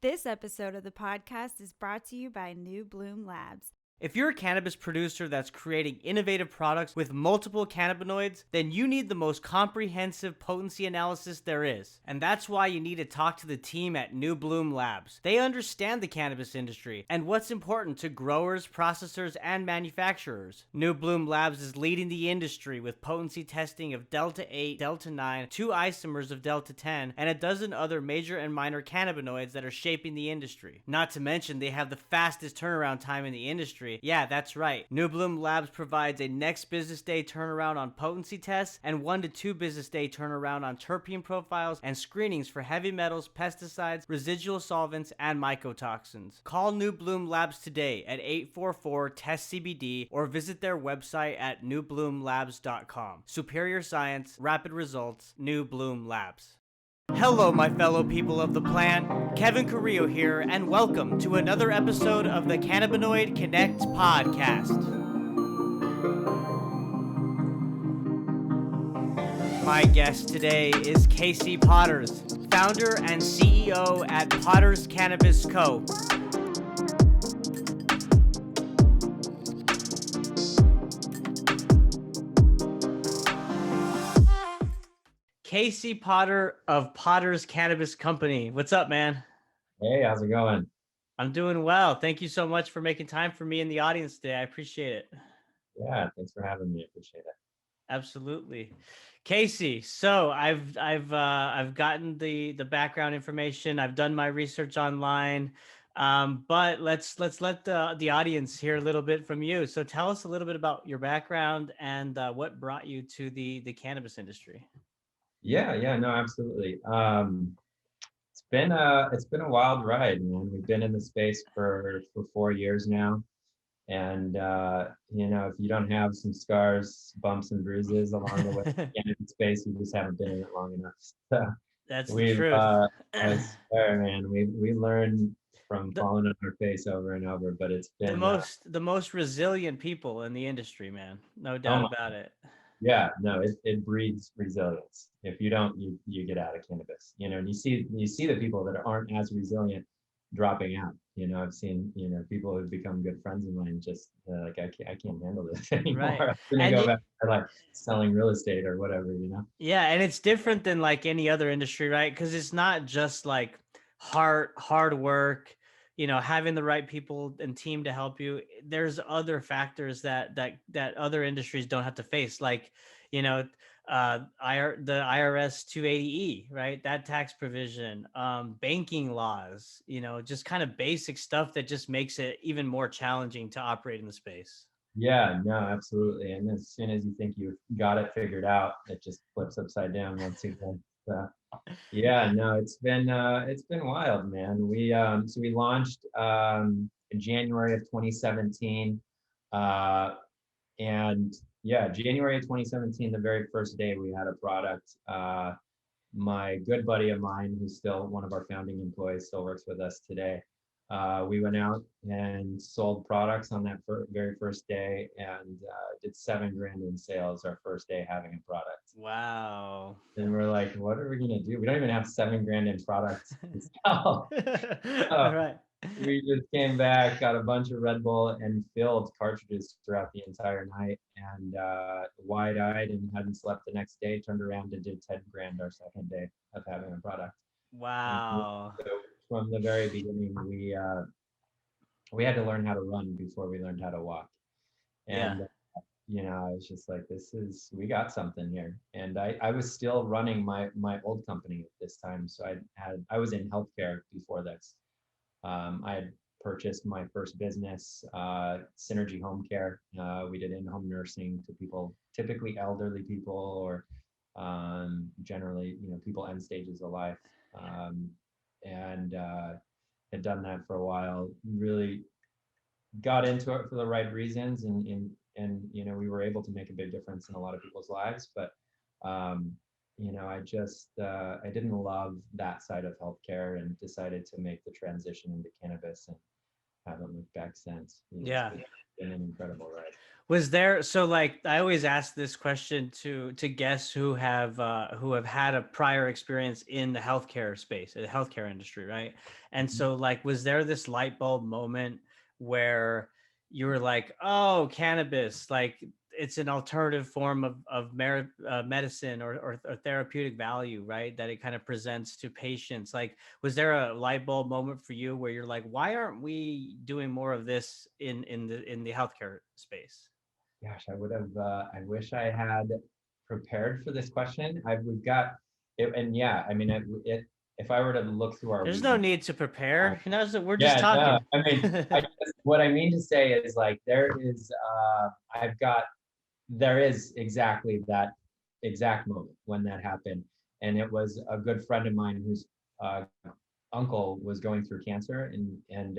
This episode of the podcast is brought to you by New Bloom Labs. If you're a cannabis producer that's creating innovative products with multiple cannabinoids, then you need the most comprehensive potency analysis there is. And that's why you need to talk to the team at New Bloom Labs. They understand the cannabis industry and what's important to growers, processors, and manufacturers. New Bloom Labs is leading the industry with potency testing of Delta 8, Delta 9, 2 isomers of Delta 10, and a dozen other major and minor cannabinoids that are shaping the industry. Not to mention, they have the fastest turnaround time in the industry. Yeah, that's right. New Bloom Labs provides a next business day turnaround on potency tests and 1 to 2 business day turnaround on terpene profiles and screenings for heavy metals, pesticides, residual solvents, and mycotoxins. Call New Bloom Labs today at 844-TEST-CBD or visit their website at newbloomlabs.com. Superior science, rapid results, New Bloom Labs. Hello, my fellow people of the plant. Kevin Carrillo here, and welcome to another episode of the Cannabinoid Connect podcast. My guest today is Casey Potters, founder and CEO at Potters Cannabis Co. Casey Potter of Potters Cannabis Company. What's up, man? Hey, how's it going? I'm doing well. Thank you so much for making time for me in the audience today. I appreciate it. Yeah, thanks for having me. Appreciate it. Absolutely. Casey, so I've gotten the background information. I've done my research online. But let's let the audience hear a little bit from you. So tell us a little bit about your background and what brought you to the cannabis industry. Yeah, no, absolutely. It's been a wild ride, man. We've been in the space for 4 years now. And if you don't have some scars, bumps and bruises along the way in the space, you just haven't been in it long enough. So That's the truth. I swear, man, we learn from falling on our face over and over, but it's been the most resilient people in the industry, man. No doubt about it. Yeah, no, it breeds resilience. If you don't, you get out of cannabis. And you see the people that aren't as resilient dropping out. I've seen people who've become good friends of mine just like I can't handle this anymore. Right. I'm gonna go back to like selling real estate or whatever. Yeah, and it's different than like any other industry, right? Because it's not just like hard work, having the right people and team to help you. There's other factors that other industries don't have to face, like the IRS 280E, right? That tax provision, banking laws, just kind of basic stuff that just makes it even more challenging to operate in the space. Yeah, no, absolutely. And as soon as you think you've got it figured out, it just flips upside down once again. So, yeah, no, it's been wild, man. We launched in January of 2017, and yeah, January of 2017, the very first day we had a product. My good buddy of mine, who's still one of our founding employees, still works with us today. We went out and sold products on that very first day, and did $7,000 in sales our first day having a product. Wow. And we're like, what are we gonna do? We don't even have $7,000 in products to sell. All right. We just came back, got a bunch of Red Bull, and filled cartridges throughout the entire night, and wide-eyed and hadn't slept the next day. Turned around and did $10,000 our second day of having a product. Wow. So from the very beginning, we had to learn how to run before we learned how to walk. And I was just like, we got something here. And I was still running my old company at this time. So I was in healthcare before this. I had purchased my first business, Synergy Home Care. We did in-home nursing to people, typically elderly people, or generally, people end stages of life. And had done that for a while. Really got into it for the right reasons, and we were able to make a big difference in a lot of people's lives. But I didn't love that side of healthcare and decided to make the transition into cannabis. And haven't looked back since. Yeah. It's been an incredible ride. Was there, so like I always ask this question to guests who have had a prior experience in the healthcare space, the healthcare industry, right? And Mhm. so like was there this light bulb moment where you were like, oh, cannabis, like it's an alternative form of medicine or therapeutic value, right? That it kind of presents to patients. Like, was there a light bulb moment for you where you're like, why aren't we doing more of this in the healthcare space? Gosh, I would have. I wish I had prepared for this question. We've got it, and yeah, I mean, if I were to look through our There's week, no need to uh, prepare. You know, we're just yeah, no, talking. I mean, what I mean to say is like there is. I've got there is exactly that exact moment when that happened, and it was a good friend of mine whose uh, uncle was going through cancer, and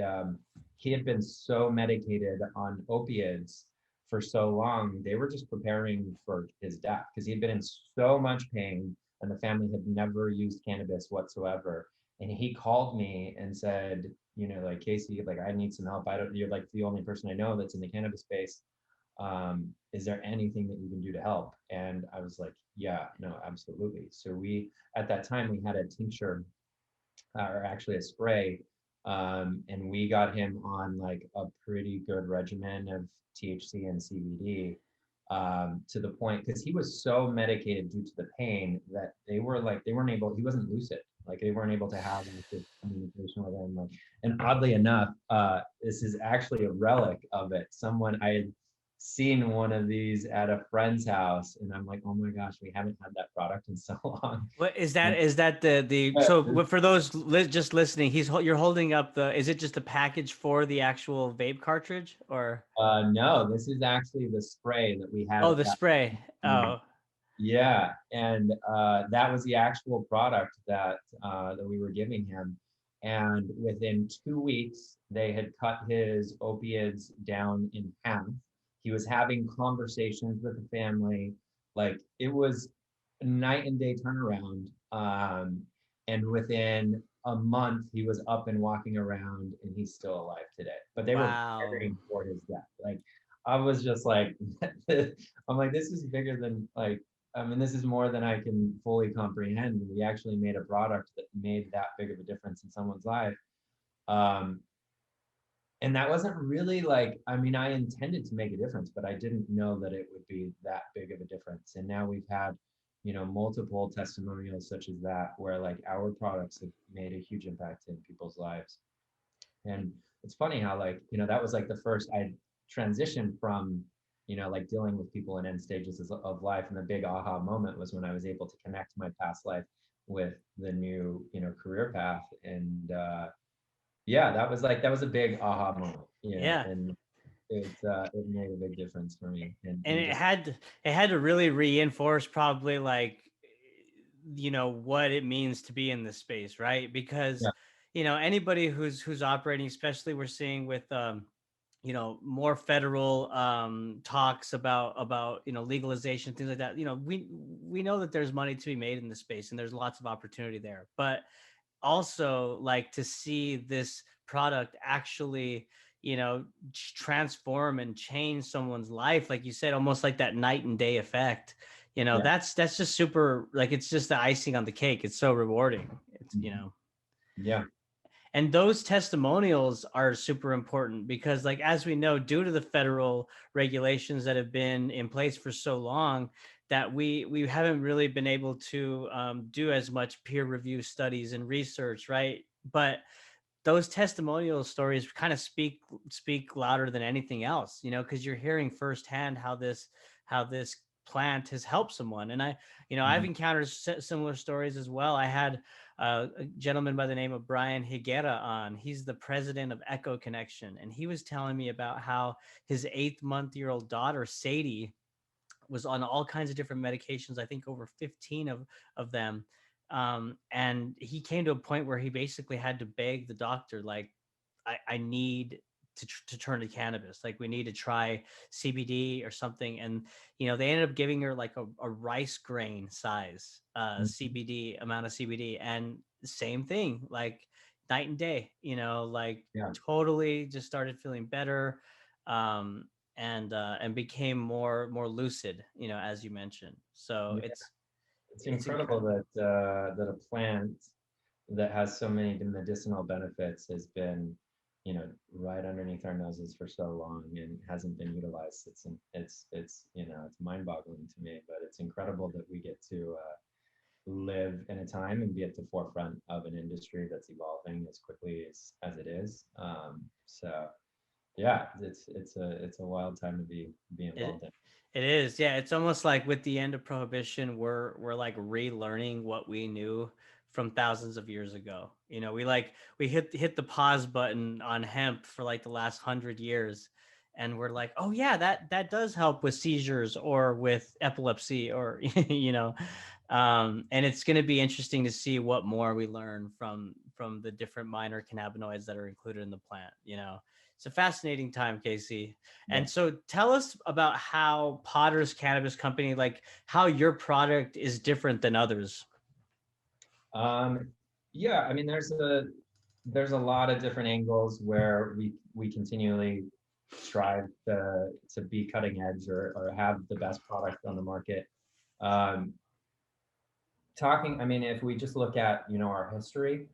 he had been so medicated on opiates for so long. They were just preparing for his death because he had been in so much pain, and the family had never used cannabis whatsoever. And he called me and said, like, Casey, like, I need some help. I don't You're like the only person I know that's in the cannabis space. Is there anything that you can do to help? And I was like, yeah, no, absolutely. So we at that time we had a tincture, or actually a spray, and we got him on like a pretty good regimen of THC and CBD, to the point because he was so medicated due to the pain that they weren't able, he wasn't lucid, like they weren't able to have like this communication with him. Like, and oddly enough, this is actually a relic of it. Someone I had seen one of these at a friend's house, and I'm like, oh my gosh, we haven't had that product in so long. What is that? Is that the so for those just listening, you're holding up the, is it just a package for the actual vape cartridge or No, this is actually the spray that we had oh at the that spray? moment. Oh Yeah, and that was the actual product that we were giving him. And within 2 weeks, they had cut his opiates down in half. He was having conversations with the family. Like, it was a night and day turnaround. And within a month, he was up and walking around, and he's still alive today. But they were wow. preparing for his death. Like, I was just like, I'm like, this is bigger than like, I mean, this is more than I can fully comprehend. We actually made a product that made that big of a difference in someone's life. Um, and that wasn't really like, I mean, I intended to make a difference, but I didn't know that it would be that big of a difference. And now we've had, multiple testimonials such as that, where like our products have made a huge impact in people's lives. And it's funny how, like, that was like the first I transitioned from, like dealing with people in end stages of life. And the big aha moment was when I was able to connect my past life with the new, career path. And yeah, that was a big aha moment, Yeah. and it made a big difference for me. And And just, it had to really reinforce probably like what it means to be in this space, right? Because yeah. anybody who's operating, especially we're seeing with more federal talks about legalization, things like that. We know that there's money to be made in this space and there's lots of opportunity there, but also like to see this product actually transform and change someone's life, like you said, almost like that night and day effect. Yeah. That's just super, like it's just the icing on the cake. It's so rewarding. It's Mhm. Yeah. and those testimonials are super important because, like, as we know, due to the federal regulations that have been in place for so long, that we haven't really been able to do as much peer review studies and research, right? But those testimonial stories kind of speak louder than anything else, because you're hearing firsthand how this plant has helped someone. And I've Mhm. encountered similar stories as well. I had a gentleman by the name of Brian Higuera on. He's the president of Echo Connection, and he was telling me about how his 8-month-old daughter Sadie was on all kinds of different medications, I think over 15 of them. And he came to a point where he basically had to beg the doctor, like, I need to turn to cannabis. Like, we need to try CBD or something. And, they ended up giving her like a rice grain size Mhm. CBD amount of CBD. And same thing, like night and day, like Yeah. totally just started feeling better. Um, and became more lucid, as you mentioned. So Yeah. It's it's incredible incredible. that a plant that has so many medicinal benefits has been, right underneath our noses for so long and hasn't been utilized. It's mind-boggling to me, but it's incredible that we get to live in a time and be at the forefront of an industry that's evolving as quickly as it is. So yeah, it's a wild time to be It involved in. it is, yeah. It's almost like with the end of prohibition, we're like relearning what we knew from thousands of years ago. We hit the pause button on hemp for like the last 100 years, and we're like, oh yeah, that does help with seizures or with epilepsy or and it's going to be interesting to see what more we learn from the different minor cannabinoids that are included in the plant. It's a fascinating time, Casey. Yeah. And so tell us about how Potter's Cannabis Company, like how your product is different than others. Um, yeah, I mean, there's a lot of different angles where we continually strive to be cutting edge or have the best product on the market. Um, I mean, if we just look at, our history,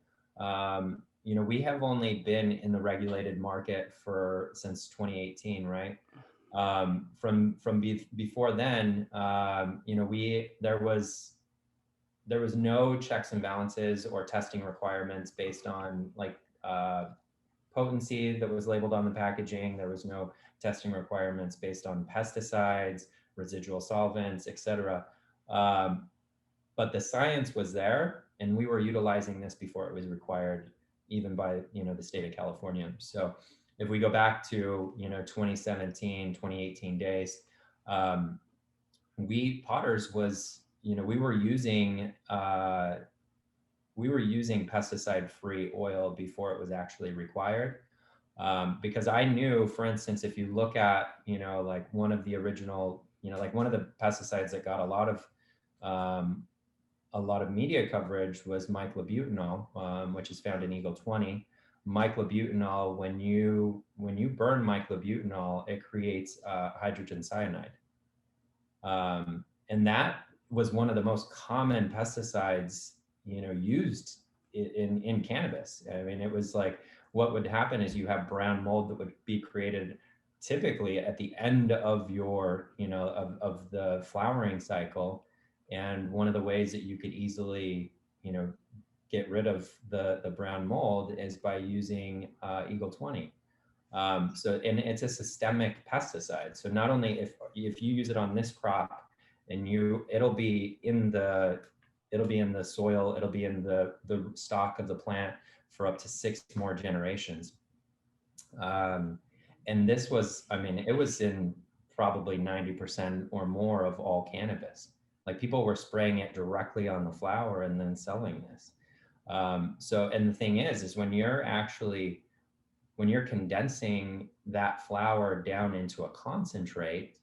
we have only been in the regulated market since 2018, right? Before then, there was no checks and balances or testing requirements based on like potency that was labeled on the packaging. There was no testing requirements based on pesticides, residual solvents, etc. Um, but the science was there, and we were utilizing this before it was required, even by the state of California. So if we go back to 2017, 2018 days, um, we Potters was we were using pesticide free oil before it was actually required. Because I knew, for instance, if you look at, like one of the original, like one of the pesticides that got um, a lot of media coverage was myclobutanol, which is found in Eagle 20. Myclobutanol, when you burn myclobutanol, it creates hydrogen cyanide, and that was one of the most common pesticides used in cannabis. I mean, it was like what would happen is you have brown mold that would be created typically at the end of your of the flowering cycle, and one of the ways that you could easily get rid of the brown mold is by using Eagle 20. And it's a systemic pesticide. So not only if you use it on this crop, and it'll be in the soil, it'll be in the stock of the plant for up to 6 more generations. Um, and this was, I mean, it was in probably 90% or more of all cannabis. Like people were spraying it directly on the flower and then selling this. And the thing is when you're condensing that flower down into a concentrate,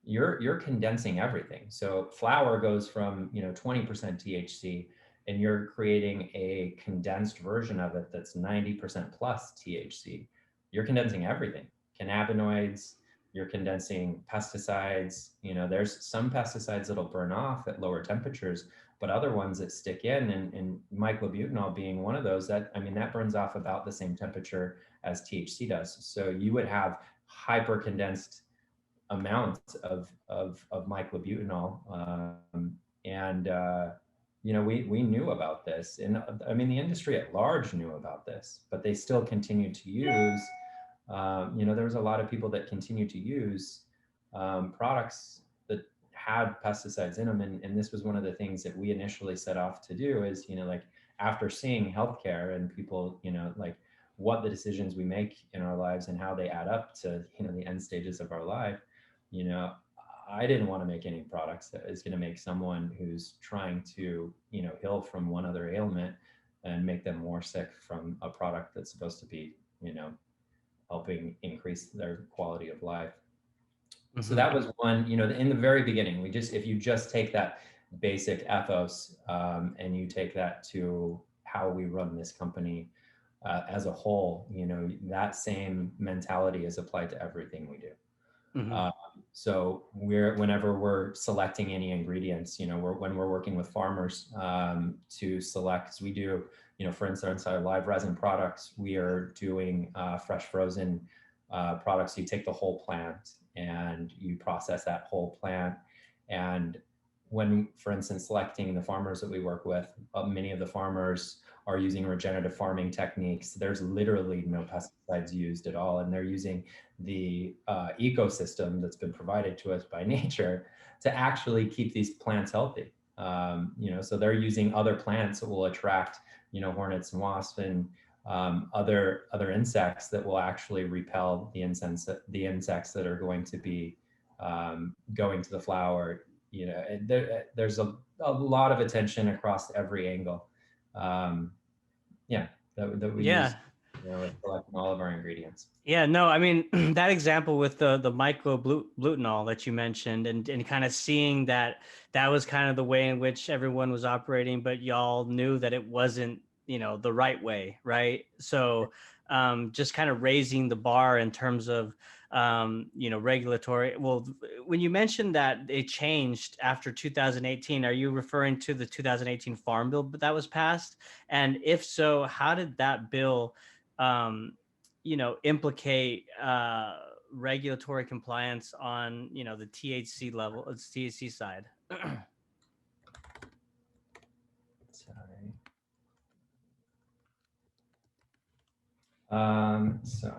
you're condensing everything. So flower goes from 20% THC, and you're creating a condensed version of it that's 90% plus THC. You're condensing everything, cannabinoids. You're condensing pesticides. There's some pesticides that'll burn off at lower temperatures, but other ones that stick in, and myclobutanol being one of those, that I mean that burns off about the same temperature as THC does. So you would have hyper condensed amount of myclobutanol, and we knew about this, and I mean the industry at large knew about this, but they still continued to use. There was a lot of people that continued to use products that had pesticides in them, and this was one of the things that we initially set off to do. Is like after seeing healthcare and people, like what the decisions we make in our lives and how they add up to the end stages of our life, you know I didn't want to make any products that is going to make someone who's trying to heal from one other ailment and make them more sick from a product that's supposed to be helping increase their quality of life. So Mm-hmm. that was one, in the very beginning. If you just take that basic ethos, and you take that to how we run this company, as a whole, that same mentality is applied to everything we do. Mm-hmm. Um, so whenever we're selecting any ingredients, when we're working with farmers to select, 'cause we do, for instance, our live resin products, we are doing fresh frozen products. You take the whole plant and you process that whole plant. And when, for instance, selecting the farmers that we work with, many of the farmers are using regenerative farming techniques. There's literally no pesticides used at all, and they're using the ecosystem that's been provided to us by nature to actually keep these plants healthy. So they're using other plants that will attract, hornets and wasps and other insects that will actually repel the insects that are going to be going to the flower. There's a lot of attention across every angle. Yeah, that we use, Yeah. with selecting all of our ingredients. Yeah, no, I mean that example with the microblutanol that you mentioned, and kind of seeing that was kind of the way in which everyone was operating, but y'all knew that it wasn't, the right way, right? So just kind of raising the bar in terms of regulatory. Well, when you mentioned that it changed after 2018, are you referring to the 2018 Farm Bill that was passed? And if so, how did that bill implicate regulatory compliance on, the THC level, it's THC side? Sorry. So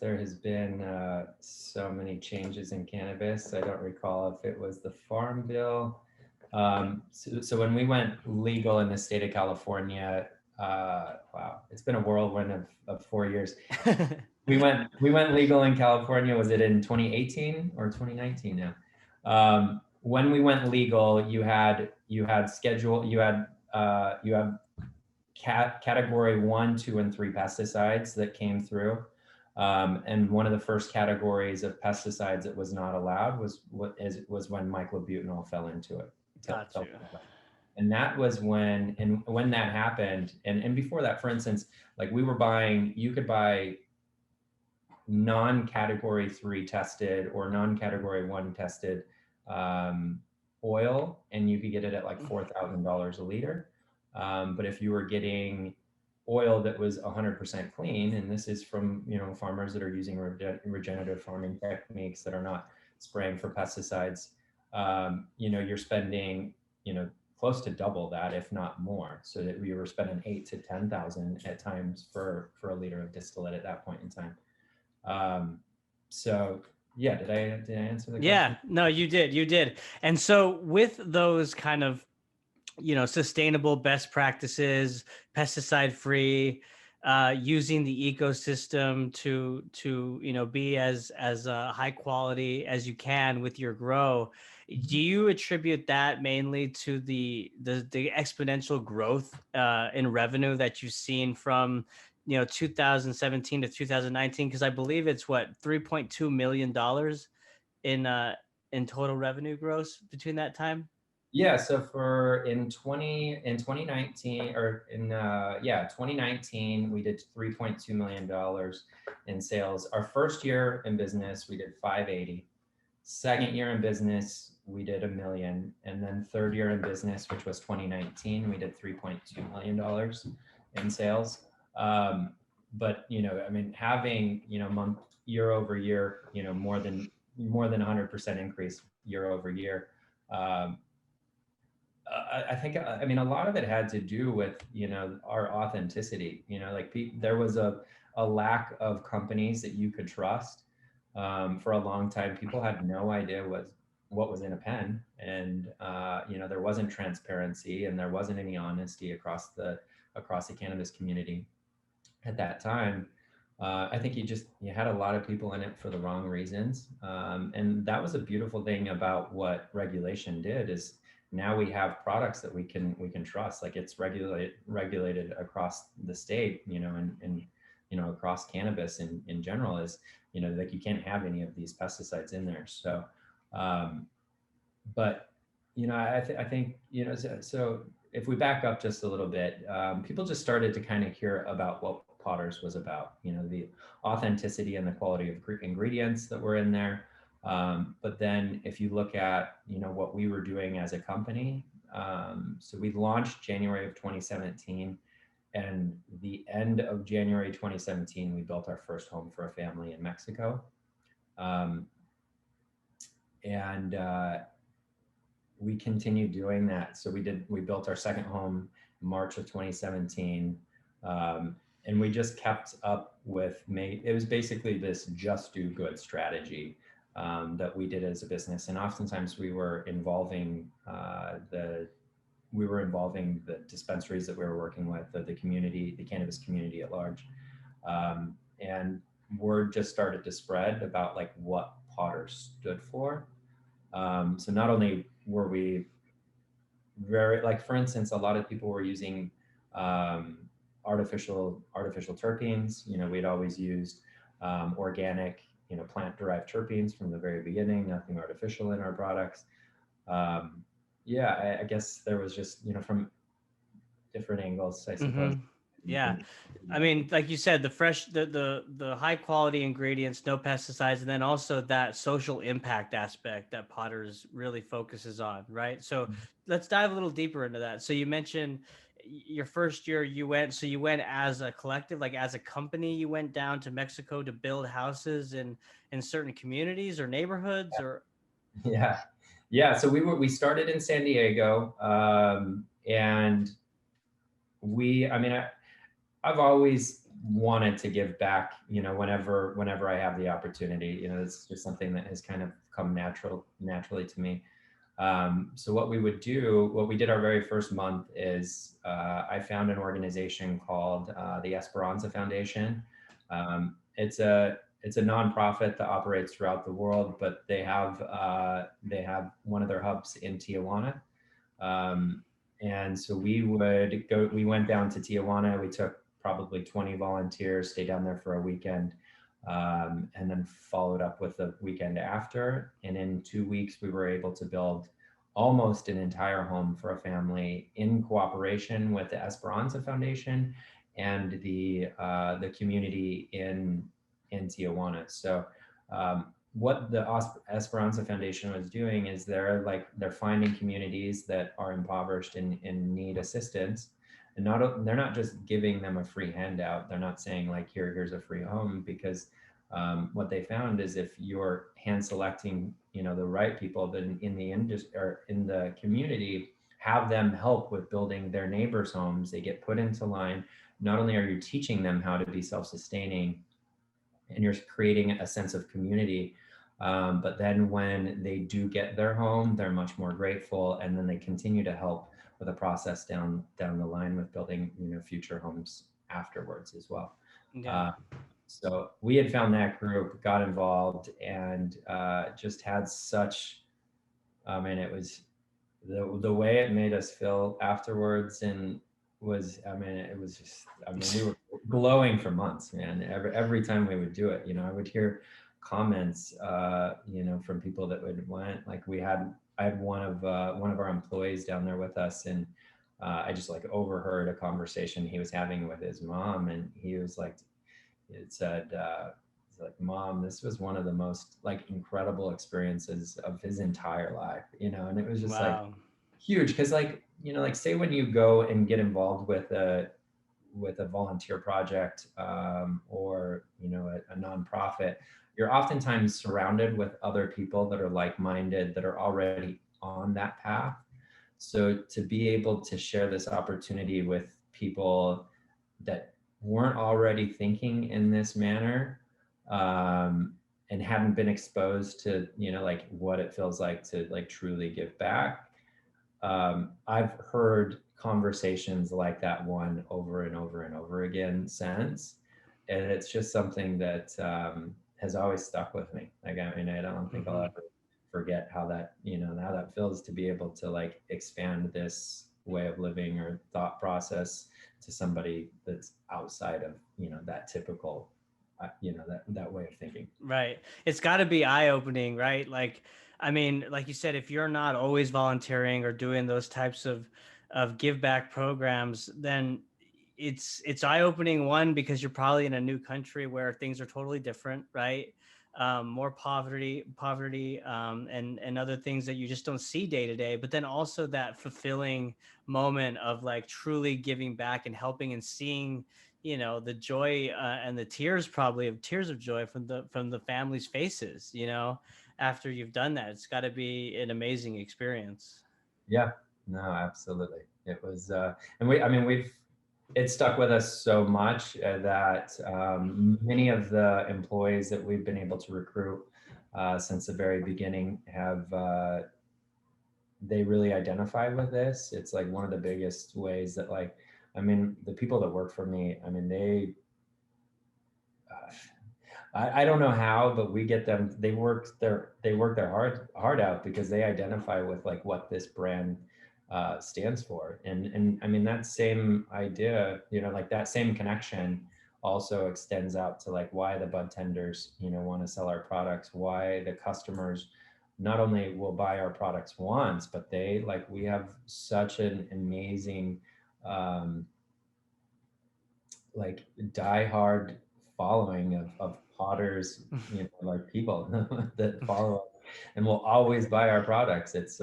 there has been so many changes in cannabis. I don't recall if it was the Farm Bill. So when we went legal in the state of California, wow, it's been a whirlwind of 4 years. We went legal in California. Was it in 2018 or 2019 now? When we went legal, you had category 1, 2, and 3 pesticides that came through. And one of the first categories of pesticides that was not allowed was when myclobutanol fell into it. Got you. And that was when that happened. And before that, for instance, like you could buy non-category 3 tested or non-category 1 tested oil, and you could get it at like $4,000 a liter. But if you were getting oil that was 100% clean, and this is from farmers that are using regenerative farming techniques that are not spraying for pesticides, you're spending close to double that, if not more. So that we were spending 8,000 to 10,000 at times for a liter of distillate at that point in time. So yeah, did I answer the question? Yeah, no, you did. And so with those kind of, sustainable best practices, pesticide free, using the ecosystem to be as high quality as you can with your grow, do you attribute that mainly to the exponential growth in revenue that you've seen from 2017 to 2019? Because I believe it's what, $3.2 million in total revenue gross between that time. Yeah, so in 2019 or in 2019 we did $3.2 million in sales. Our first year in business we did 580. Second year in business we did $1 million, and then third year in business, which was 2019, we did $3.2 million in sales. But having month year over year, more than 100% increase year over year. I think, a lot of it had to do with, our authenticity, there was a lack of companies that you could trust. For a long time, people had no idea what was in a pen, and, there wasn't transparency and there wasn't any honesty across the cannabis community at that time. I think you had a lot of people in it for the wrong reasons. And that was a beautiful thing about what regulation did, is now we have products that we can trust. Like, it's regulated across the state, and across cannabis in general, is, like, you can't have any of these pesticides in there. So, but, I think, so if we back up just a little bit, people just started to kind of hear about Potters was about, the authenticity and the quality of ingredients that were in there. But then if you look at, what we were doing as a company, so we launched January of 2017, and the end of January 2017, we built our first home for a family in Mexico. Um, and we continued doing that. So we built our second home in March of 2017. And we just kept up with it was basically this just do good strategy that we did as a business. And oftentimes we were involving the dispensaries that we were working with, the community, the cannabis community at large. And word just started to spread about like what Potters stood for. So not only were we very, like, for instance, a lot of people were using artificial terpenes. We'd always used organic, plant-derived terpenes from the very beginning, nothing artificial in our products. I guess there was just, from different angles, I suppose. Yeah. I mean, like you said, the fresh, the high quality ingredients, no pesticides, and then also that social impact aspect that Potters really focuses on, right? So let's dive a little deeper into that. So you mentioned your first year you went as a collective, like as a company, you went down to Mexico to build houses in certain communities or neighborhoods, or Yeah. So we started in San Diego, and I've always wanted to give back, whenever I have the opportunity. It's just something that has kind of come naturally to me. So what we did our very first month is I found an organization called the Esperanza Foundation. It's a nonprofit that operates throughout the world, but they have one of their hubs in Tijuana. And so we went down to Tijuana. We took probably 20 volunteers, stayed down there for a weekend, and then followed up with the weekend after. And in 2 weeks, we were able to build almost an entire home for a family in cooperation with the Esperanza Foundation and the community in Tijuana. So what the Esperanza Foundation was doing is they're finding communities that are impoverished and need assistance. And they're not just giving them a free handout. They're not saying like, here's a free home, because what they found is if you're hand selecting, the right people, then in the industry or in the community, have them help with building their neighbors' homes. They get put into line. Not only are you teaching them how to be self-sustaining, and you're creating a sense of community, but then when they do get their home, they're much more grateful, and then they continue to help with the process down the line with building, future homes afterwards as well. yeah. So we had found that group, got involved, and just had such, it was the way it made us feel afterwards, and it was just, we were glowing for months, man. Every time we would do it, I would hear comments, from people that went, like I had one of our employees down there with us, and I just like overheard a conversation he was having with his mom, and he was like, it said, he's like, "Mom, this was one of the most like incredible experiences of his entire life," and it was just like Wow. huge, because like, like say when you go and get involved with a volunteer project, or a nonprofit, you're oftentimes surrounded with other people that are like-minded, that are already on that path. So to be able to share this opportunity with people that weren't already thinking in this manner, and hadn't been exposed to, like what it feels like to like truly give back. I've heard conversations like that one over and over and over again since, and it's just something that has always stuck with me. Like, I don't think I'll ever forget how that, how that feels to be able to like expand this way of living or thought process to somebody that's outside of, that typical, that way of thinking. Right. It's got to be eye-opening, right? Like, I mean, like you said, if you're not always volunteering or doing those types of give back programs, then it's eye-opening, one, because you're probably in a new country where things are totally different, right? More poverty, and other things that you just don't see day to day. But then also that fulfilling moment of like truly giving back and helping and seeing, the joy, and the tears, probably of tears of joy from the family's faces, after you've done that. It's got to be an amazing experience. Yeah, no, absolutely. It was, and I mean, it stuck with us so much that many of the employees that we've been able to recruit since the very beginning have, they really identify with this. It's like one of the biggest ways that, like, I mean, the people that work for me, I mean, uh, I don't know how, but we get them. They work their heart out because they identify with like what this brand stands for, and I mean that same idea, like that same connection, also extends out to like why the bud tenders, want to sell our products, why the customers not only will buy our products once, but they like we have such an amazing um, like diehard following of Potters, like people that follow us and will always buy our products. It's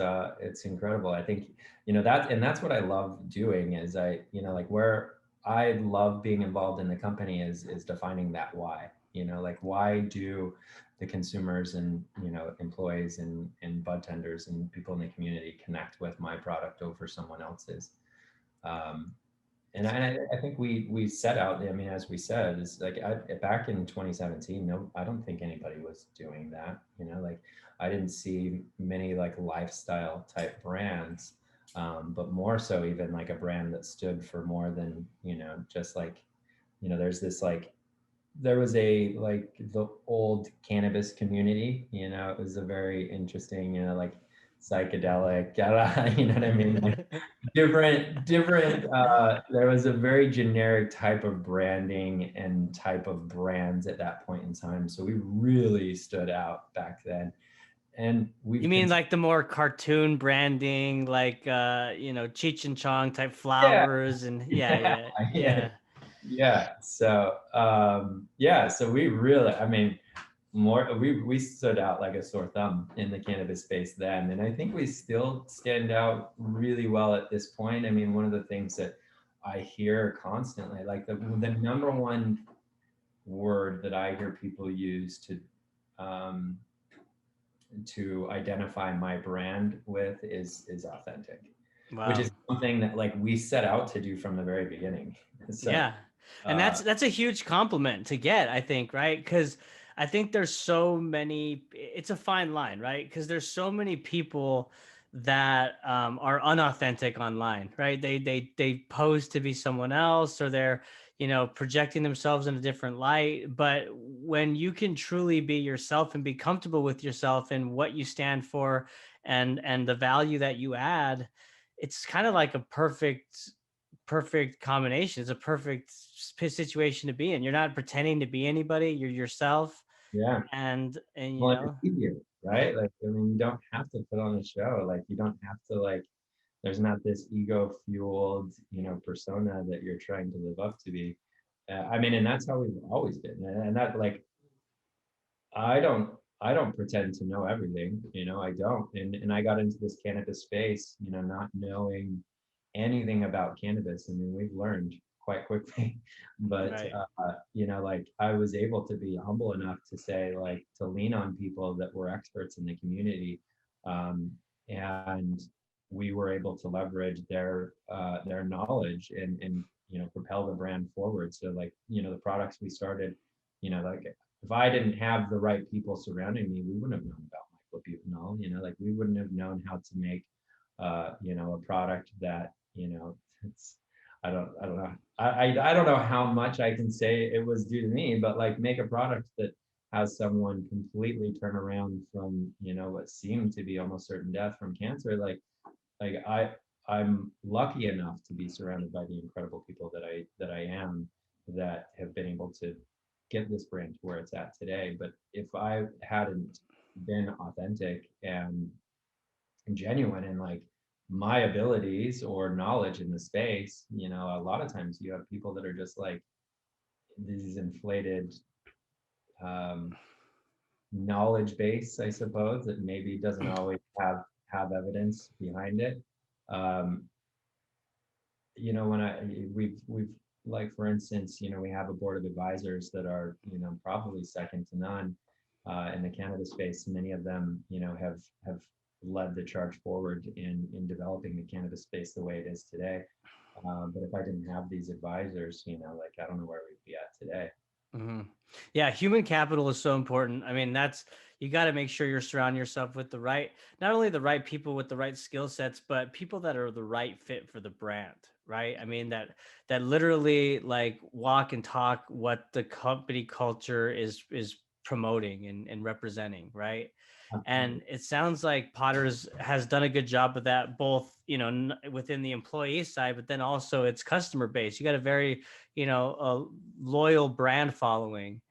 incredible. I think, that's what I love doing is like where I love being involved in the company is defining that why, like why do the consumers and, employees and bud tenders and people in the community connect with my product over someone else's. Um, and I think we set out. I mean, as we said, is like back in 2017. No, I don't think anybody was doing that. Like I didn't see many like lifestyle type brands, but more so even like a brand that stood for more than just like there's this like there was a like the old cannabis community. It was a very interesting, like psychedelic. You know what I mean? Like different there was a very generic type of branding and type of brands at that point in time, so we really stood out back then, and You we've mean continued. like the more cartoon branding, like Cheech and Chong type Yeah. flowers, and yeah, Yeah. yeah, Yeah. yeah. Yeah, so yeah, so we really, I mean, we stood out like a sore thumb in the cannabis space then, and I think we still stand out really well at this point. I mean, one of the things that I hear constantly, like the number one word that I hear people use um, to identify my brand with is authentic, which Wow. is something that like we set out to do from the very beginning. So Yeah. And uh, that's a huge compliment to get, I think, right? Because I think there's so many, it's a fine line, right? Because there's so many people that are unauthentic online, right? They pose to be someone else, or they're, projecting themselves in a different light. But when you can truly be yourself and be comfortable with yourself and what you stand for, and the value that you add, it's kind of like a perfect combination. It's a perfect situation to be in. You're not pretending to be anybody. You're yourself, yeah. and Well, it's easier, right? Like, I mean, you don't have to put on a show. Like, you don't have to like. There's not this ego-fueled, persona that you're trying to live up to be. I mean, and that's how we've always been. And that, like, I don't, I don't pretend to know everything. I don't. And I got into this cannabis space, not knowing anything about cannabis. I mean, we've learned quite quickly, but right. like I was able to be humble enough to say, like, to lean on people that were experts in the community, um, and we were able to leverage their knowledge and propel the brand forward. So like the products we started, like if I didn't have the right people surrounding me, we wouldn't have known about myclobutanol. Like we wouldn't have known how to make a product that it's I don't know. I don't know how much I can say it was due to me, but like make a product that has someone completely turn around from what seemed to be almost certain death from cancer. Like I'm lucky enough to be surrounded by the incredible people that I am, that have been able to get this brand to where it's at today. But if I hadn't been authentic and genuine and like my abilities or knowledge in the space, a lot of times you have people that are just like these inflated um, knowledge base, I suppose, that maybe doesn't always have evidence behind it. Um, when we've like, for instance, we have a board of advisors that are, probably second to none in the cannabis space. Many of them, have led the charge forward in developing the cannabis space the way it is today. But if I didn't have these advisors, like, I don't know where we'd be at today. Hmm. Yeah, human capital is so important. I mean, you got to make sure you're surrounding yourself with not only the right people with the right skill sets, but people that are the right fit for the brand, right? I mean, that literally like walk and talk what the company culture is promoting and representing, right? And Absolutely. it sounds like Potters has done a good job of that, both, within the employee side, but then also its customer base. You got a very, a loyal brand following.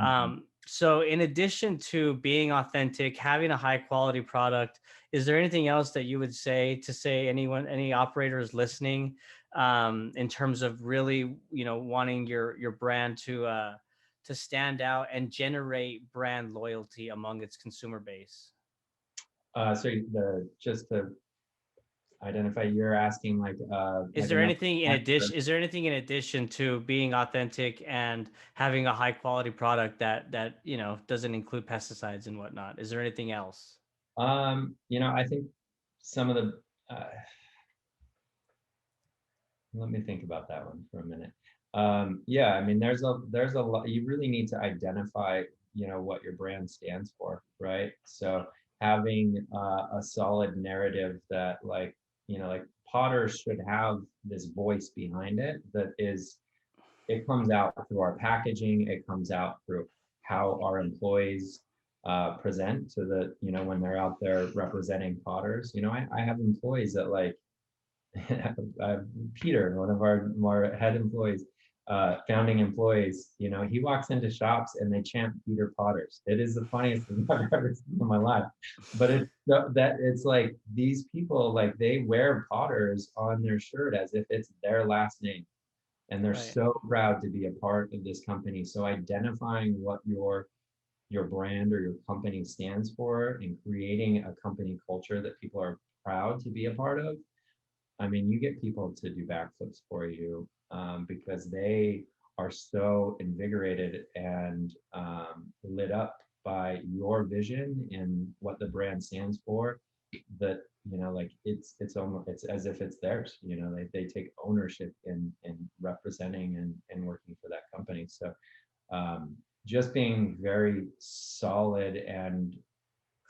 Mhm. So in addition to being authentic, having a high quality product, is there anything else that you would say any operators listening, in terms of really, wanting your brand to stand out and generate brand loyalty among its consumer base? So just to identify, you're asking like Is there another anything in brand addition? Is there anything in addition to being authentic and having a high quality product that doesn't include pesticides and whatnot? Is there anything else? I think some of the let me think about that one for a minute. Yeah, I mean, there's a lot. You really need to identify, what your brand stands for, right? So having a solid narrative that, like Potter should have this voice behind it that is, it comes out through our packaging, it comes out through how our employees present to when they're out there representing Potters. I have employees that like uh, Peter, one of our more head employees, founding employees, he walks into shops and they chant Peter Potters. It is the funniest thing I've ever seen in my life. But it's like these people, like, they wear Potters on their shirt as if it's their last name. And they're Right. so proud to be a part of this company. So identifying what your brand or your company stands for and creating a company culture that people are proud to be a part of. I mean, you get people to do backflips for you because they are so invigorated and lit up by your vision and what the brand stands for, that like it's as if it's theirs. They take ownership in representing and working for that company. So um, just being very solid and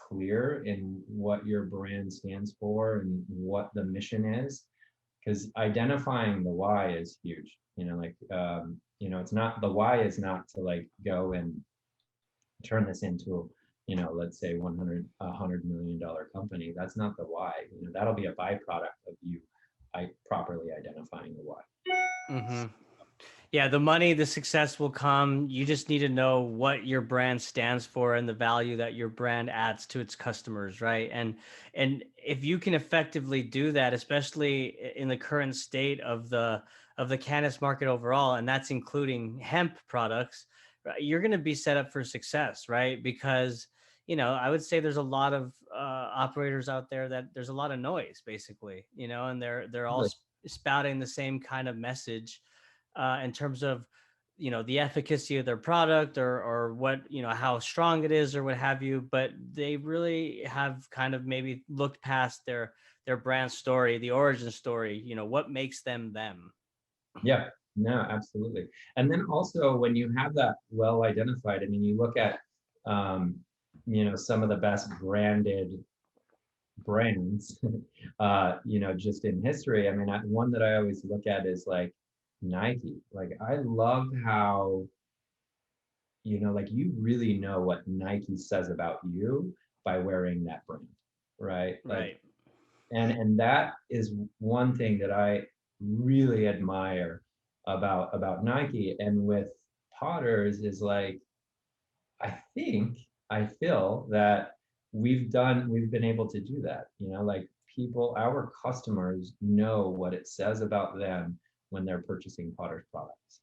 clear in what your brand stands for and what the mission is, because identifying the why is huge. It's not, the why is not to like go and turn this into, let's say 100 million dollar company. That's not the why. That'll be a byproduct of you properly identifying the why. Mm-hmm. Yeah, the money, the success will come. You just need to know what your brand stands for and the value that your brand adds to its customers, right? And if you can effectively do that, especially in the current state of the cannabis market overall, and that's including hemp products, right, you're going to be set up for success, right? Because I would say there's a lot of operators out there that there's a lot of noise, basically, and they're all spouting the same kind of message, in terms of the efficacy of their product, or what, how strong it is or what have you, but they really have kind of maybe looked past their brand story, the origin story, what makes them them. Yeah, no, absolutely. And then also when you have that well identified, I mean, you look at some of the best branded brands, just in history. I mean, one that I always look at is like Nike. Like, I love how, like, you really know what Nike says about you by wearing that brand, right? Like, Right. and that is one thing that I really admire about Nike. And with Potters is like, I feel that we've been able to do that. Like, our customers know what it says about them when they're purchasing Potters products.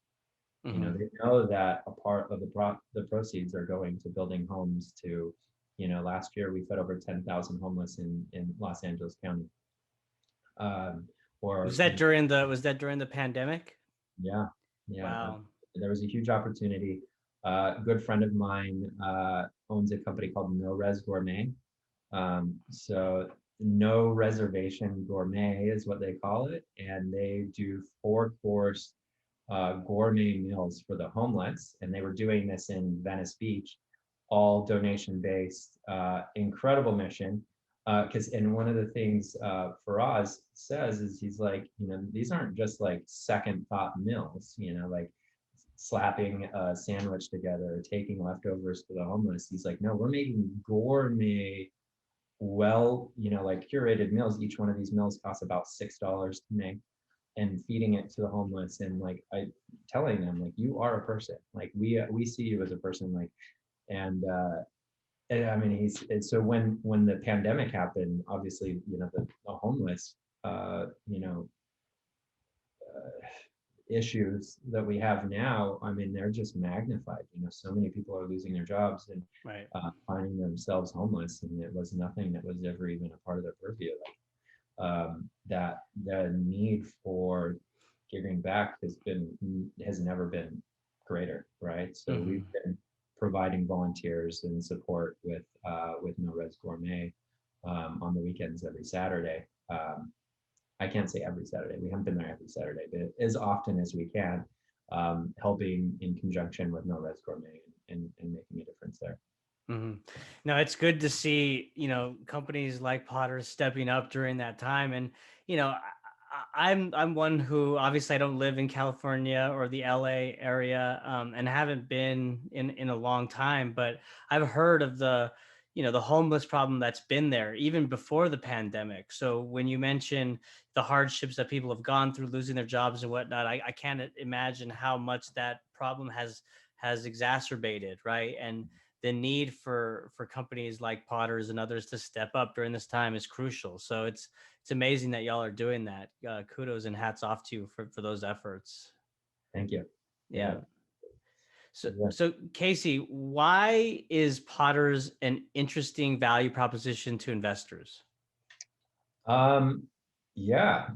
You know, they know that a part of the proceeds are going to building homes to, last year we fed over 10,000 homeless in Los Angeles County. Um, Was or, that during the pandemic? yeah, yeah. Wow. There was a huge opportunity. A good friend of mine owns a company called No Res Gourmet. So no reservation gourmet is what they call it, and they do 4-course gourmet meals for the homeless, and they were doing this in Venice Beach, all donation based. Incredible mission. And one of the things Faraz says is he's like, these aren't just like second thought meals, like slapping a sandwich together or taking leftovers for the homeless. He's like, no, we're making gourmet, like curated meals. Each one of these meals costs about $6 to make, and feeding it to the homeless, and like I telling them like, you are a person, like we see you as a person, like, and I mean so when the pandemic happened, obviously the homeless issues that we have now, I mean, they're just magnified. So many people are losing their jobs and Right. finding themselves homeless, and it was nothing that was ever even a part of their purview. That the need for giving back has never been greater, right? So we've been providing volunteers and support with No Res Gourmet on the weekends every Saturday. I can't say every Saturday. We haven't been there every Saturday, but as often as we can, helping in conjunction with No Res Gourmet and making a difference there. No, it's good to see, companies like Potters stepping up during that time. And, I'm one who, obviously I don't live in California or the LA area, and haven't been in a long time, but I've heard of the homeless problem that's been there even before the pandemic. So when you mention the hardships that people have gone through, losing their jobs and whatnot, I can't imagine how much that problem has exacerbated, right? And the need for companies like Potters and others to step up during this time is crucial. So it's amazing that y'all are doing that. Kudos and hats off to you for those efforts. Thank you. Yeah. So, Yeah. so Casey, why is Potters an interesting value proposition to investors? Yeah,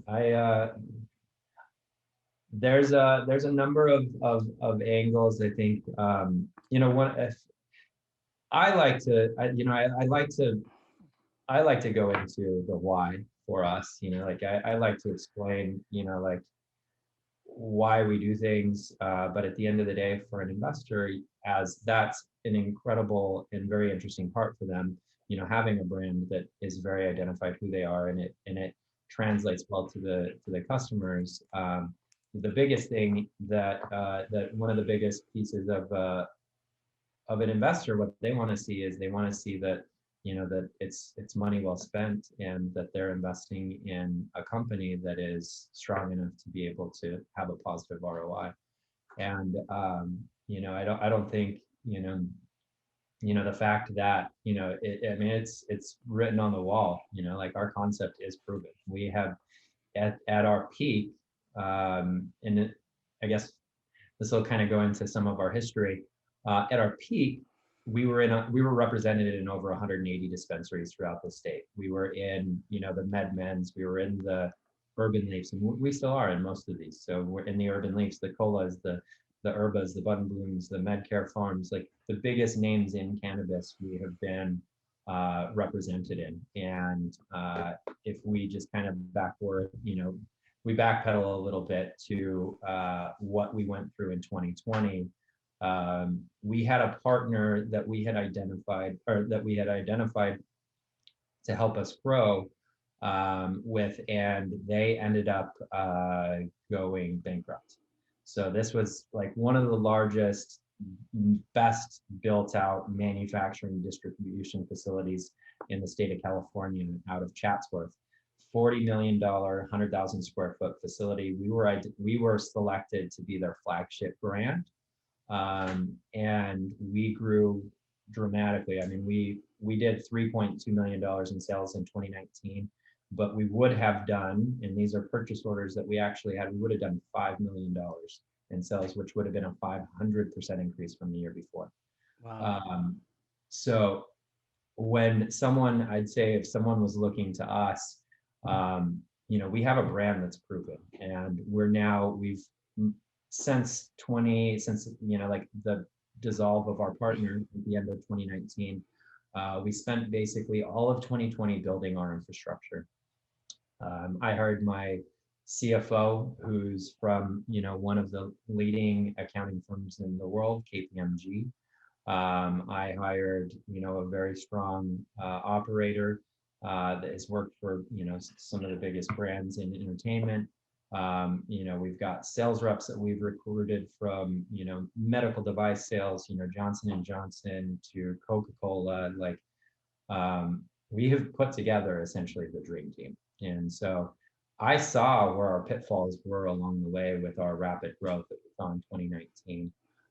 there's a number of angles. I think one, if I like to I like to go into the why for us. Like I like to explain like why we do things, but at the end of the day, for an investor, as that's an incredible and very interesting part for them, having a brand that is very identified who they are, and it translates well to the customers. The biggest thing that one of the biggest pieces of an investor, what they want to see is they want to see that that it's money well spent, and that they're investing in a company that is strong enough to be able to have a positive ROI. And I don't think the fact that I mean, it's written on the wall. Like our concept is proven. We have at our peak, I guess this will kind of go into some of our history. At our peak, we were represented in over 180 dispensaries throughout the state. We were in the MedMens, we were in the Urban Leafs, and we still are in most of these. So we're in the Urban Leafs, the Colas, the Herbas, the Button Blooms, the Medcare Farms, like the biggest names in cannabis we have been represented in. And if we just kind of backward, we backpedal a little bit to what we went through in 2020. We had a partner that we had identified to help us grow with, and they ended up going bankrupt. So this was like one of the largest, best built out manufacturing distribution facilities in the state of California, out of Chatsworth. $40 million, 100,000 square foot facility. We were selected to be their flagship brand, and we grew dramatically. I mean, we did $3.2 million in sales in 2019. but we would have done, and these are purchase orders that we actually had, we would have done $5 million in sales, which would have been a 500% increase from the year before. Wow. So when someone, I'd say if someone was looking to us, we have a brand that's proven, and we've since like the dissolve of our partner at the end of 2019, we spent basically all of 2020 building our infrastructure. I hired my CFO, who's from one of the leading accounting firms in the world, KPMG. I hired a very strong operator that has worked for some of the biggest brands in entertainment. We've got sales reps that we've recruited from medical device sales, Johnson and Johnson to Coca-Cola. Like we have put together essentially the dream team. And so I saw where our pitfalls were along the way with our rapid growth that we saw in 2019.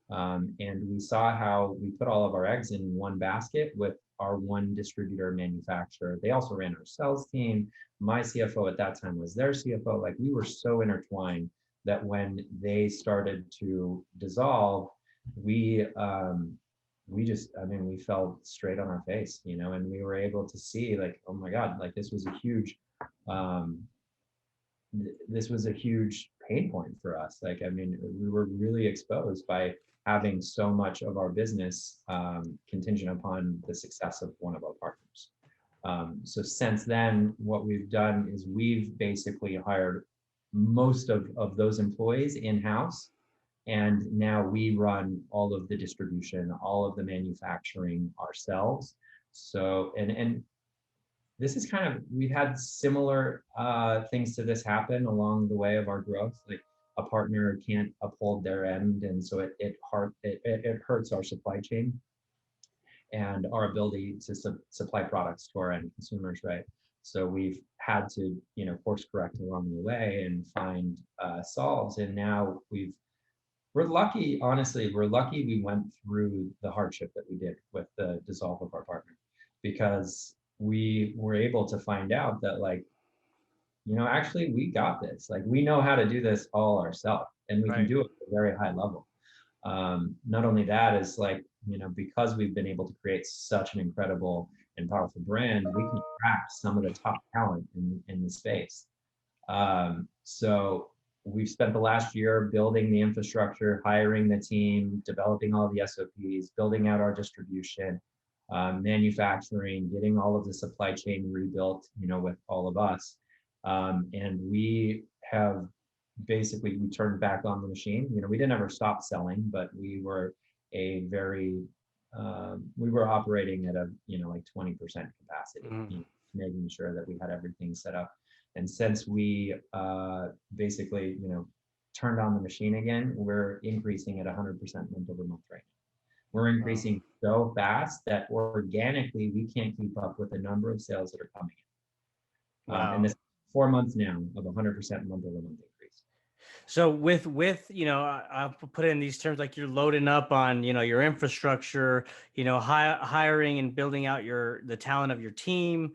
And we saw how we put all of our eggs in one basket with our one distributor manufacturer. They also ran our sales team. My CFO at that time was their CFO. Like we were so intertwined that when they started to dissolve, we we fell straight on our face, and we were able to see like, oh my God, like this was a huge pain point for us. Like, we were really exposed by having so much of our business contingent upon the success of one of our partners. So since then, what we've done is we've basically hired most of those employees in-house. And now we run all of the distribution, all of the manufacturing ourselves. So, and this is we've had similar things to this happen along the way of our growth. Like a partner can't uphold their end, and so it hurts our supply chain and our ability to supply products to our end consumers, right? So we've had to course correct along the way and find solves. And now we're lucky, honestly, we went through the hardship that we did with the dissolve of our partner, because we were able to find out that actually we got this. Like we know how to do this all ourselves, and we can do it at a very high level. Not only that is because we've been able to create such an incredible and powerful brand, we can attract some of the top talent in the space. So we've spent the last year building the infrastructure, hiring the team, developing all the SOPs, building out our distribution, manufacturing, getting all of the supply chain rebuilt, with all of us. And we have basically, we turned back on the machine. We didn't ever stop selling, but we were we were operating at a, 20% capacity, making sure that we had everything set up. And since we basically, turned on the machine again, we're increasing at 100% month over month right now. We're increasing so fast that organically we can't keep up with the number of sales that are coming in. And this 4 months now of 100% month over month increase. So with I'll put it in these terms, like you're loading up on your infrastructure, hiring and building out the talent of your team.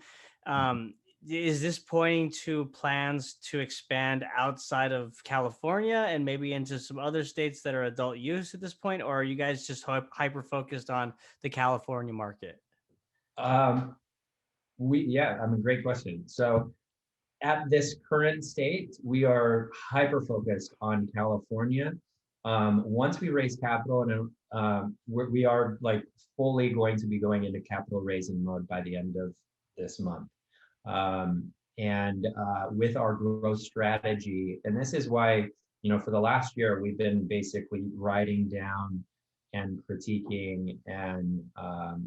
Is this pointing to plans to expand outside of California and maybe into some other states that are adult use at this point, or are you guys just hyper focused on the California market? Great question. So at this current state, we are hyper focused on California. Once we raise capital, and we are like fully going to be going into capital raising mode by the end of this month. And with our growth strategy, and this is why, for the last year, we've been basically writing down and critiquing and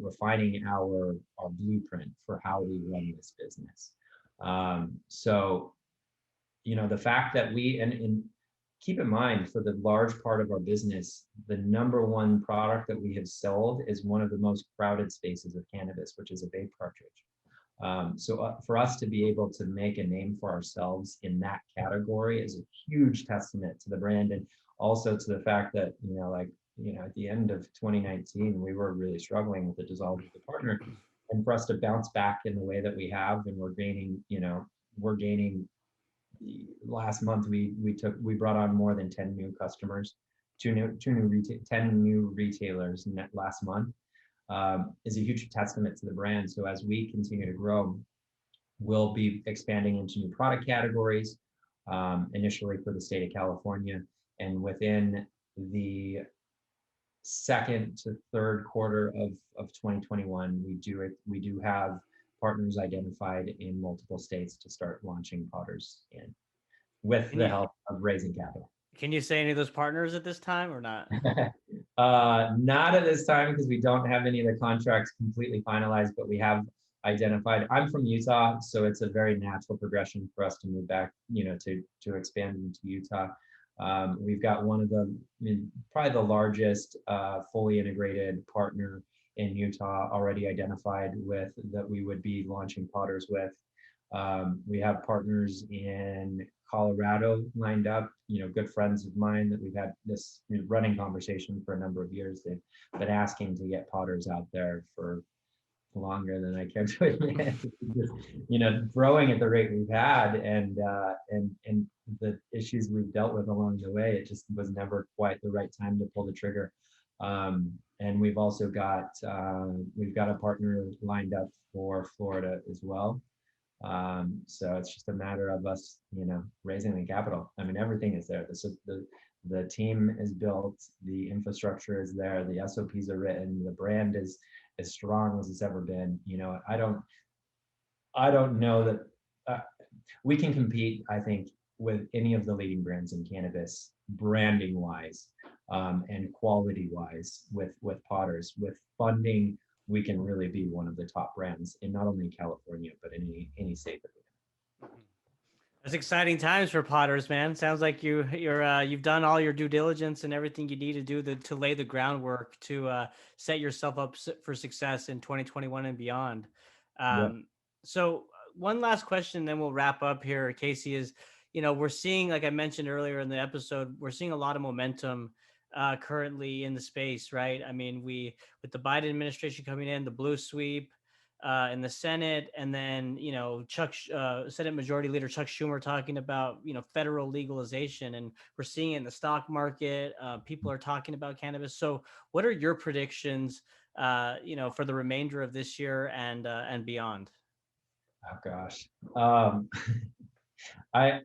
refining our blueprint for how we run this business. So, the fact that and keep in mind, for the large part of our business, the number one product that we have sold is one of the most crowded spaces of cannabis, which is a vape cartridge. So for us to be able to make a name for ourselves in that category is a huge testament to the brand, and also to the fact that, at the end of 2019, we were really struggling with the dissolve of the partner. And for us to bounce back in the way that we have, and we're gaining, we're gaining. Last month we brought on more than 10 new customers, 10 new retailers last month. Is a huge testament to the brand. So as we continue to grow, we'll be expanding into new product categories, initially for the state of California, and within the second to third quarter of 2021, we do have partners identified in multiple states to start launching Potters in, with Can the you help of raising capital. can you say any of those partners at this time or not? Not at this time because we don't have any of the contracts completely finalized, but we have identified. I'm from Utah, so it's a very natural progression for us to move back, to expand into Utah. We've got one of probably the largest fully integrated partner in Utah already identified with that we would be launching Potters with. We have partners in Colorado lined up, good friends of mine that we've had this running conversation for a number of years. They've been asking to get Potters out there for longer than I care to admit. Just, growing at the rate we've had and the issues we've dealt with along the way, it just was never quite the right time to pull the trigger. And we've also got a partner lined up for Florida as well. So it's just a matter of us, raising the capital. I mean, everything is there. The team is built, the infrastructure is there, the SOPs are written, the brand is as strong as it's ever been. I don't know that we can compete, I think, with any of the leading brands in cannabis, branding wise, and quality wise with Potters. With funding, we can really be one of the top brands in not only California, but in any state that we're in. It's exciting times for Potters, man. Sounds like you've done all your due diligence and everything you need to do to lay the groundwork to set yourself up for success in 2021 and beyond. Yeah. So one last question, then we'll wrap up here, Casey. Is we're seeing, like I mentioned earlier in the episode, we're seeing a lot of momentum currently in the space, right? I mean, with the Biden administration coming in, the blue sweep in the Senate, and then Senate Majority Leader Chuck Schumer talking about federal legalization, and we're seeing it in the stock market. People are talking about cannabis. So, what are your predictions, for the remainder of this year and beyond? Oh gosh. I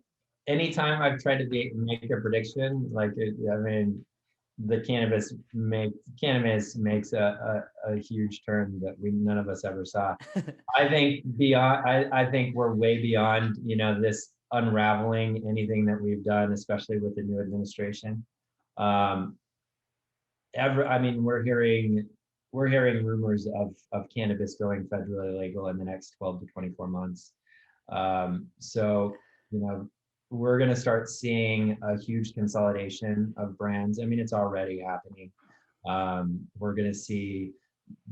anytime I've tried to make a prediction, I mean, the cannabis makes a huge turn that none of us ever saw. I think I think we're way beyond, this unraveling anything that we've done, especially with the new administration. I mean, we're hearing rumors of cannabis going federally legal in the next 12 to 24 months. So, we're going to start seeing a huge consolidation of brands. I mean, it's already happening. We're going to see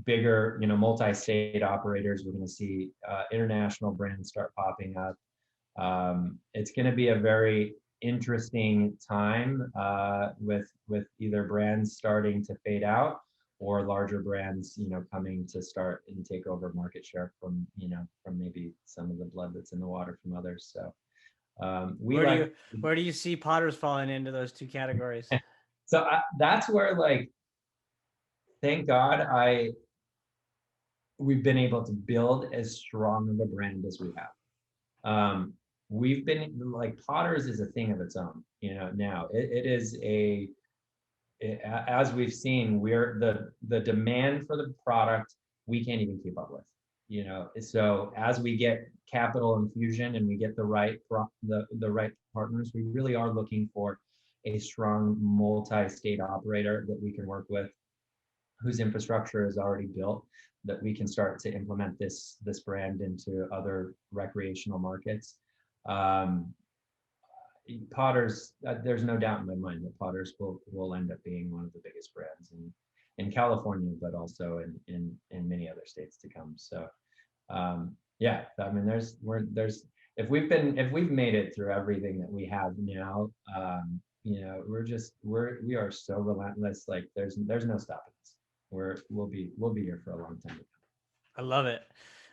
bigger, multi-state operators. We're going to see international brands start popping up. It's going to be a very interesting time with either brands starting to fade out or larger brands, coming to start and take over market share from maybe some of the blood that's in the water from others. So where do you see Potters falling into those two categories? So that's where, thank God we've been able to build as strong of a brand as we have. We've been Potters is a thing of its own, now it is as we've seen, we're the demand for the product we can't even keep up with. So as we get capital infusion and we get the right partners, we really are looking for a strong multi-state operator that we can work with, whose infrastructure is already built, that we can start to implement this brand into other recreational markets. Potters, there's no doubt in my mind that Potters will end up being one of the biggest brands in California, but also in many other states to come. So yeah, I mean, if we've made it through everything that we have now, we are so relentless. There's no stopping us. We'll be here for a long time to come. I love it.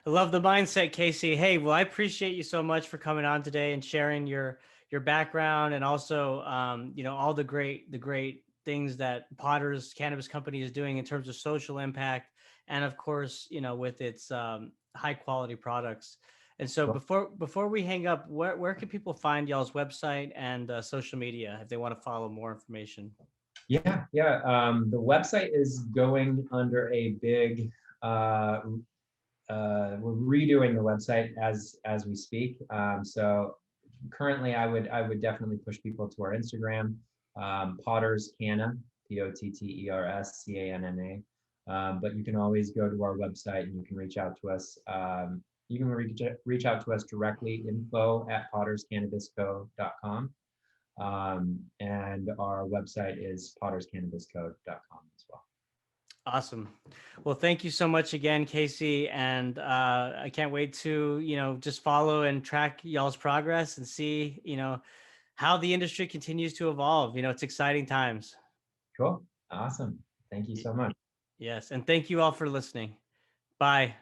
I love the mindset, Casey. Hey, well, I appreciate you so much for coming on today and sharing your background, and also all the great things that Potter's Cannabis Company is doing in terms of social impact, and of course, with its high quality products. And so Cool. before we hang up, where can people find y'all's website and social media if they want to follow more information? Yeah. The website is going under a big uh, we're redoing the website as we speak. So currently, I would definitely push people to our Instagram, Potters Canna, Potterscanna. But you can always go to our website and you can reach out to us. You can reach out to us directly, info@potterscannabisco.com. And our website is potterscannabisco.com as well. Awesome. Well, thank you so much again, Casey. And I can't wait to, just follow and track y'all's progress and see, how the industry continues to evolve. It's exciting times. Cool. Awesome. Thank you Y- so much. Yes. And thank you all for listening. Bye.